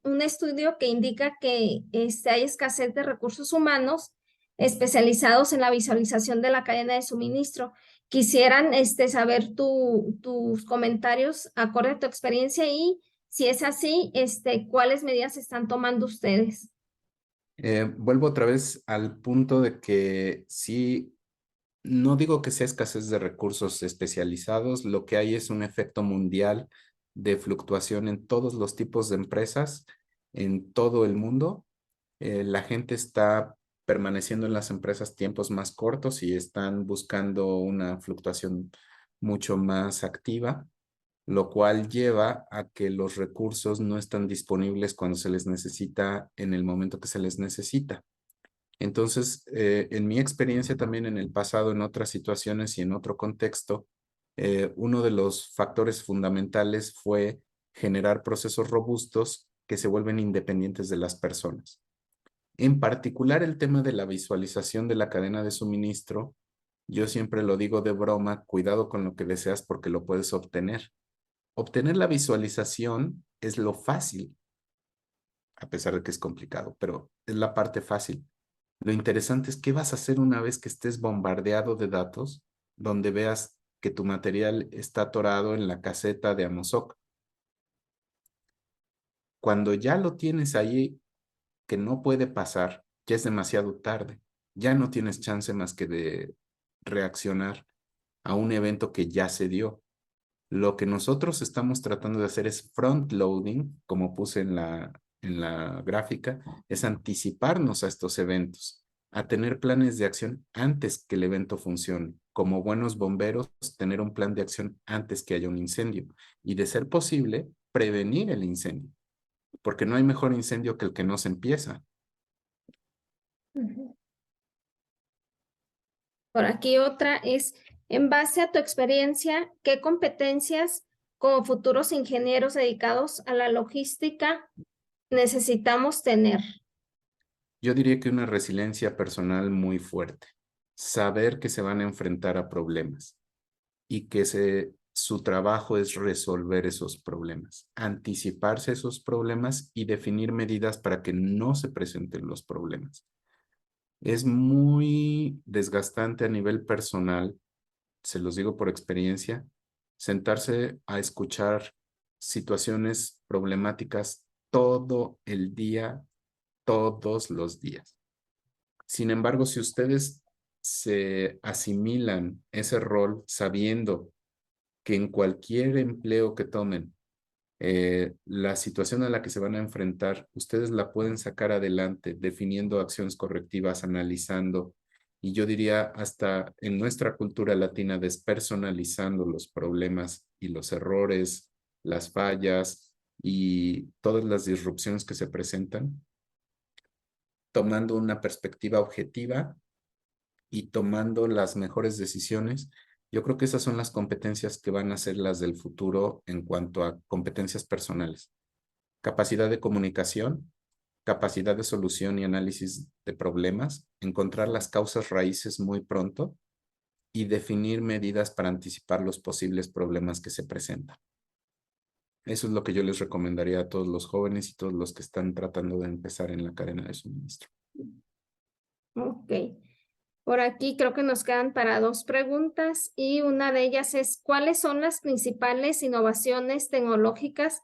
un estudio que indica que hay escasez de recursos humanos especializados en la visualización de la cadena de suministro. Quisieran saber tus comentarios acorde a tu experiencia y si es así, ¿cuáles medidas están tomando ustedes? Vuelvo otra vez al punto de que sí, no digo que sea escasez de recursos especializados, lo que hay es un efecto mundial de fluctuación en todos los tipos de empresas, en todo el mundo. La gente está permaneciendo en las empresas tiempos más cortos y están buscando una fluctuación mucho más activa, lo cual lleva a que los recursos no están disponibles cuando se les necesita en el momento que se les necesita. Entonces, en mi experiencia también en el pasado, en otras situaciones y en otro contexto, uno de los factores fundamentales fue generar procesos robustos que se vuelven independientes de las personas. En particular, el tema de la visualización de la cadena de suministro, yo siempre lo digo de broma, cuidado con lo que deseas porque lo puedes obtener. Obtener la visualización es lo fácil, a pesar de que es complicado, pero es la parte fácil. Lo interesante es qué vas a hacer una vez que estés bombardeado de datos, donde veas que tu material está atorado en la caseta de Amozoc. Cuando ya lo tienes ahí, que no puede pasar, ya es demasiado tarde. Ya no tienes chance más que de reaccionar a un evento que ya se dio. Lo que nosotros estamos tratando de hacer es front loading, como puse en la gráfica, es anticiparnos a estos eventos, a tener planes de acción antes que el evento funcione. Como buenos bomberos, tener un plan de acción antes que haya un incendio y, de ser posible, prevenir el incendio, porque no hay mejor incendio que el que no se empieza. Ujú. Por aquí otra es, en base a tu experiencia, ¿qué competencias como futuros ingenieros dedicados a la logística necesitamos tener? Yo diría que una resiliencia personal muy fuerte, saber que se van a enfrentar a problemas y que su trabajo es resolver esos problemas, anticiparse a esos problemas y definir medidas para que no se presenten los problemas. Es muy desgastante a nivel personal, se los digo por experiencia, sentarse a escuchar situaciones problemáticas todo el día, todos los días. Sin embargo, si ustedes se asimilan ese rol sabiendo que en cualquier empleo que tomen, la situación a la que se van a enfrentar, ustedes la pueden sacar adelante definiendo acciones correctivas, analizando, y yo diría hasta en nuestra cultura latina, despersonalizando los problemas y los errores, las fallas y todas las disrupciones que se presentan, tomando una perspectiva objetiva y tomando las mejores decisiones. Yo creo que esas son las competencias que van a ser las del futuro en cuanto a competencias personales. Capacidad de comunicación, capacidad de solución y análisis de problemas, encontrar las causas raíces muy pronto y definir medidas para anticipar los posibles problemas que se presentan. Eso es lo que yo les recomendaría a todos los jóvenes y todos los que están tratando de empezar en la cadena de suministro. Ok. Por aquí creo que nos quedan para dos preguntas y una de ellas es, ¿cuáles son las principales innovaciones tecnológicas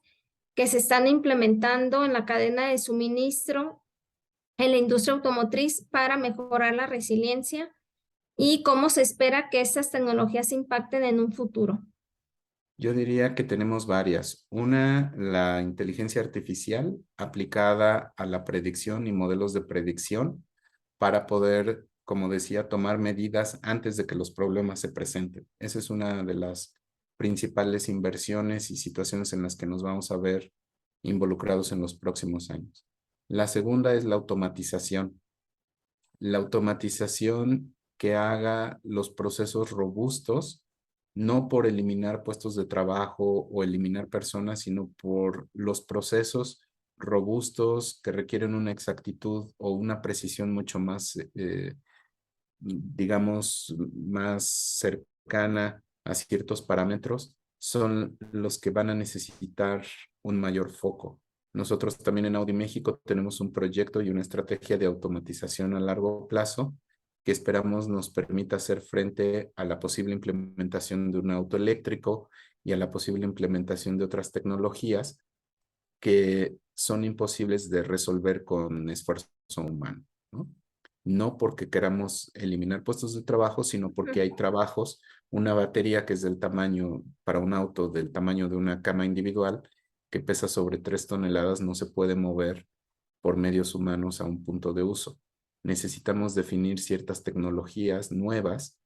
que se están implementando en la cadena de suministro en la industria automotriz para mejorar la resiliencia y cómo se espera que estas tecnologías impacten en un futuro? Yo diría que tenemos varias. Una, la inteligencia artificial aplicada a la predicción y modelos de predicción para poder, como decía, tomar medidas antes de que los problemas se presenten. Esa es una de las principales inversiones y situaciones en las que nos vamos a ver involucrados en los próximos años. La segunda es la automatización. La automatización que haga los procesos robustos, no por eliminar puestos de trabajo o eliminar personas, sino por los procesos robustos que requieren una exactitud o una precisión mucho más, digamos, más cercana a ciertos parámetros, son los que van a necesitar un mayor foco. Nosotros también en Audi México tenemos un proyecto y una estrategia de automatización a largo plazo que esperamos nos permita hacer frente a la posible implementación de un auto eléctrico y a la posible implementación de otras tecnologías que son imposibles de resolver con esfuerzo humano, ¿no? No porque queramos eliminar puestos de trabajo, sino porque hay trabajos, una batería que es del tamaño, para un auto, del tamaño de una cama individual, que pesa sobre 3 toneladas, no se puede mover por medios humanos a un punto de uso. Necesitamos definir ciertas tecnologías nuevas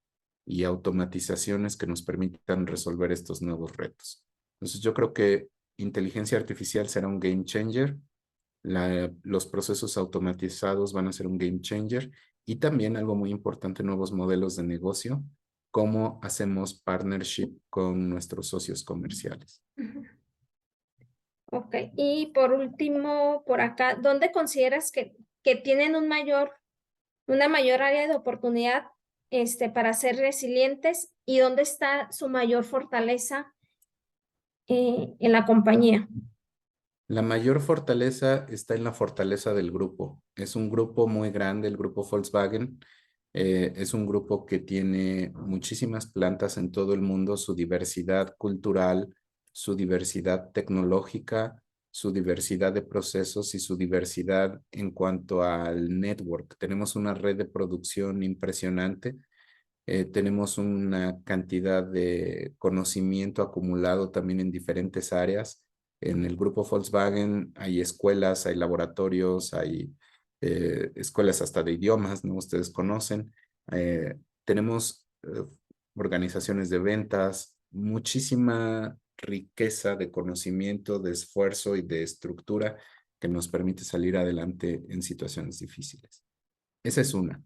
y automatizaciones que nos permitan resolver estos nuevos retos. Entonces yo creo que inteligencia artificial será un game changer, los procesos automatizados van a ser un game changer y también algo muy importante, nuevos modelos de negocio, cómo hacemos partnership con nuestros socios comerciales. Ok, y por último, por acá, ¿dónde consideras que tienen una mayor área de oportunidad para ser resilientes y dónde está su mayor fortaleza en la compañía? La mayor fortaleza está en la fortaleza del grupo. Es un grupo muy grande, el grupo Volkswagen. Es un grupo que tiene muchísimas plantas en todo el mundo, su diversidad cultural, su diversidad tecnológica, su diversidad de procesos y su diversidad en cuanto al network. Tenemos una red de producción impresionante. Tenemos una cantidad de conocimiento acumulado también en diferentes áreas. En el grupo Volkswagen hay escuelas, hay laboratorios, hay escuelas hasta de idiomas, ¿no? Ustedes conocen. Tenemos organizaciones de ventas, muchísima riqueza de conocimiento, de esfuerzo y de estructura que nos permite salir adelante en situaciones difíciles. Esa es una.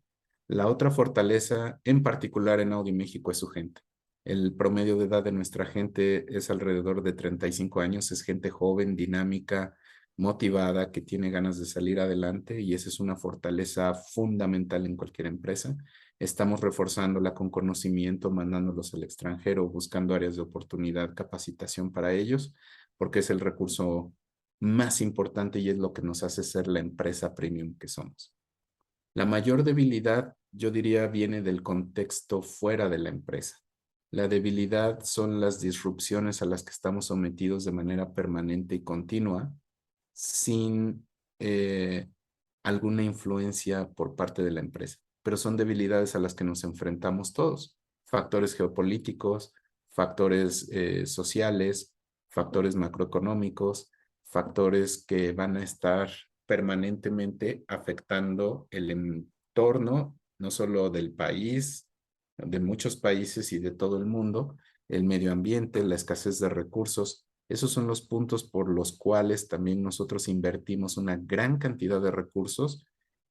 La otra fortaleza, en particular en Audi México, es su gente. El promedio de edad de nuestra gente es alrededor de 35 años. Es gente joven, dinámica, motivada, que tiene ganas de salir adelante y esa es una fortaleza fundamental en cualquier empresa. Estamos reforzándola con conocimiento, mandándolos al extranjero, buscando áreas de oportunidad, capacitación para ellos, porque es el recurso más importante y es lo que nos hace ser la empresa premium que somos. La mayor debilidad, yo diría, viene del contexto fuera de la empresa. La debilidad son las disrupciones a las que estamos sometidos de manera permanente y continua, sin alguna influencia por parte de la empresa. Pero son debilidades a las que nos enfrentamos todos. Factores geopolíticos, factores sociales, factores macroeconómicos, factores que van a estar permanentemente afectando el entorno, no solo del país, de muchos países y de todo el mundo, el medio ambiente, la escasez de recursos. Esos son los puntos por los cuales también nosotros invertimos una gran cantidad de recursos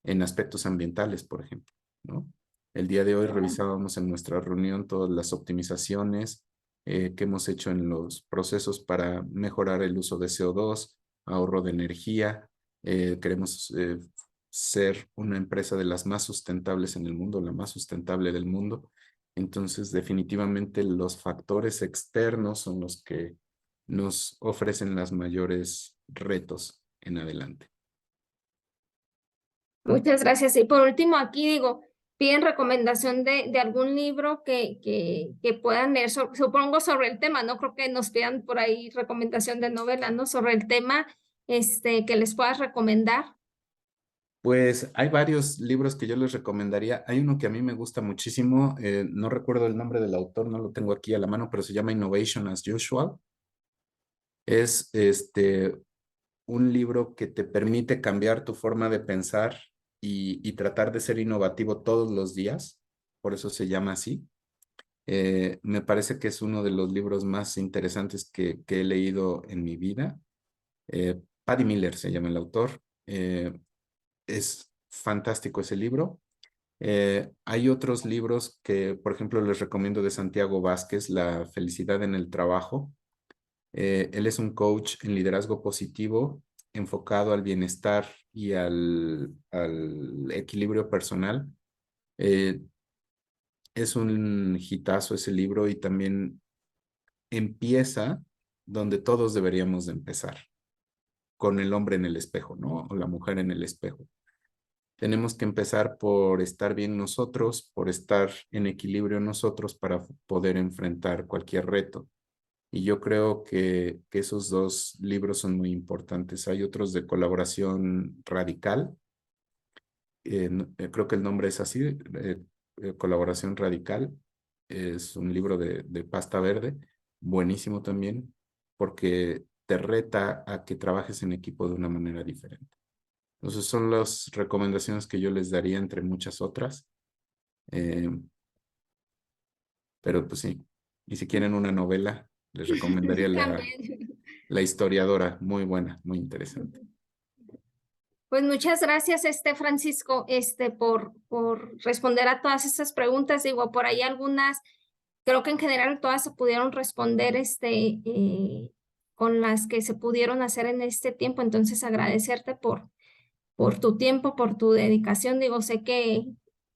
en aspectos ambientales, por ejemplo, ¿no? El día de hoy revisábamos en nuestra reunión todas las optimizaciones que hemos hecho en los procesos para mejorar el uso de CO2, ahorro de energía. Queremos ser una empresa de las más sustentables en el mundo, la más sustentable del mundo. Entonces, definitivamente los factores externos son los que nos ofrecen los mayores retos en adelante. Muchas gracias. Y por último, aquí digo, piden recomendación de algún libro que puedan leer, supongo sobre el tema, no creo que nos pidan por ahí recomendación de novela, ¿no? Sobre el tema que les puedas recomendar. Pues hay varios libros que yo les recomendaría. Hay uno que a mí me gusta muchísimo, no recuerdo el nombre del autor, no lo tengo aquí a la mano, pero se llama Innovation as Usual. Es un libro que te permite cambiar tu forma de pensar y tratar de ser innovativo todos los días. Por eso se llama así. Me parece que es uno de los libros más interesantes que he leído en mi vida. Paddy Miller se llama el autor. Es fantástico ese libro. Hay otros libros que, por ejemplo, les recomiendo de Santiago Vázquez, La felicidad en el trabajo. Él es un coach en liderazgo positivo enfocado al bienestar y al equilibrio personal. Eh, es un hitazo ese libro y también empieza donde todos deberíamos de empezar, con el hombre en el espejo, ¿no? O la mujer en el espejo. Tenemos que empezar por estar bien nosotros, por estar en equilibrio nosotros para poder enfrentar cualquier reto. Y yo creo que esos dos libros son muy importantes. Hay otros de colaboración radical. Creo que el nombre es así, Colaboración Radical. Es un libro de pasta verde, buenísimo también, porque te reta a que trabajes en equipo de una manera diferente. Entonces son las recomendaciones que yo les daría entre muchas otras. Eh, pero pues sí, y si quieren una novela, les recomendaría También. La historiadora, muy buena, muy interesante. Pues muchas gracias, Francisco, por responder a todas estas preguntas. Digo, por ahí algunas, creo que en general todas se pudieron responder, con las que se pudieron hacer en este tiempo. Entonces, agradecerte por tu tiempo, por tu dedicación. Digo, sé que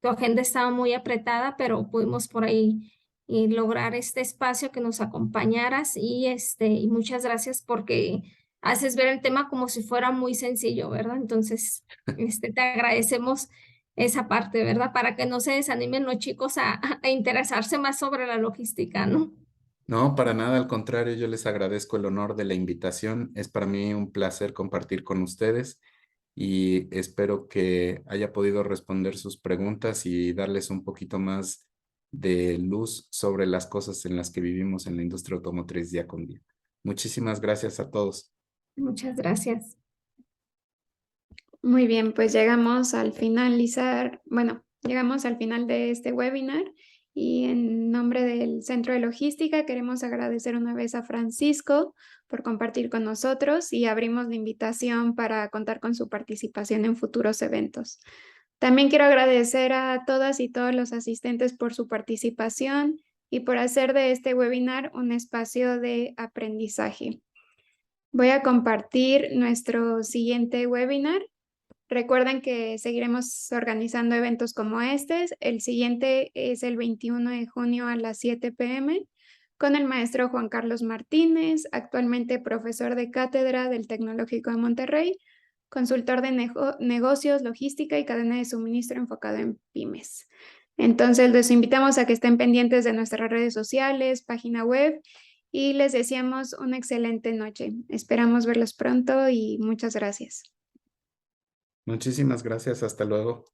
tu agenda estaba muy apretada, pero pudimos por ahí lograr este espacio que nos acompañaras y muchas gracias porque haces ver el tema como si fuera muy sencillo, ¿verdad? Entonces, te agradecemos esa parte, ¿verdad? Para que no se desanimen los chicos a interesarse más sobre la logística, ¿no? No, para nada, al contrario, yo les agradezco el honor de la invitación. Es para mí un placer compartir con ustedes y espero que haya podido responder sus preguntas y darles un poquito más de luz sobre las cosas en las que vivimos en la industria automotriz día con día. Muchísimas gracias a todos. Muchas gracias. Muy bien, pues llegamos al llegamos al final de este webinar y en nombre del Centro de Logística queremos agradecer una vez a Francisco por compartir con nosotros y abrimos la invitación para contar con su participación en futuros eventos. También quiero agradecer a todas y todos los asistentes por su participación y por hacer de este webinar un espacio de aprendizaje. Voy a compartir nuestro siguiente webinar. Recuerden que seguiremos organizando eventos como este. El siguiente es el 21 de junio a las 7 p.m. con el maestro Juan Carlos Martínez, actualmente profesor de cátedra del Tecnológico de Monterrey, consultor de negocios, logística y cadena de suministro enfocado en pymes. Entonces, los invitamos a que estén pendientes de nuestras redes sociales, página web y les deseamos una excelente noche. Esperamos verlos pronto y muchas gracias. Muchísimas gracias, hasta luego.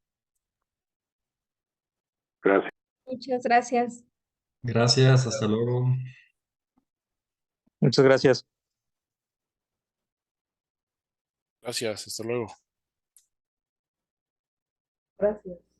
Gracias. Muchas gracias. Gracias, hasta luego. Muchas gracias. Gracias, hasta luego. Gracias.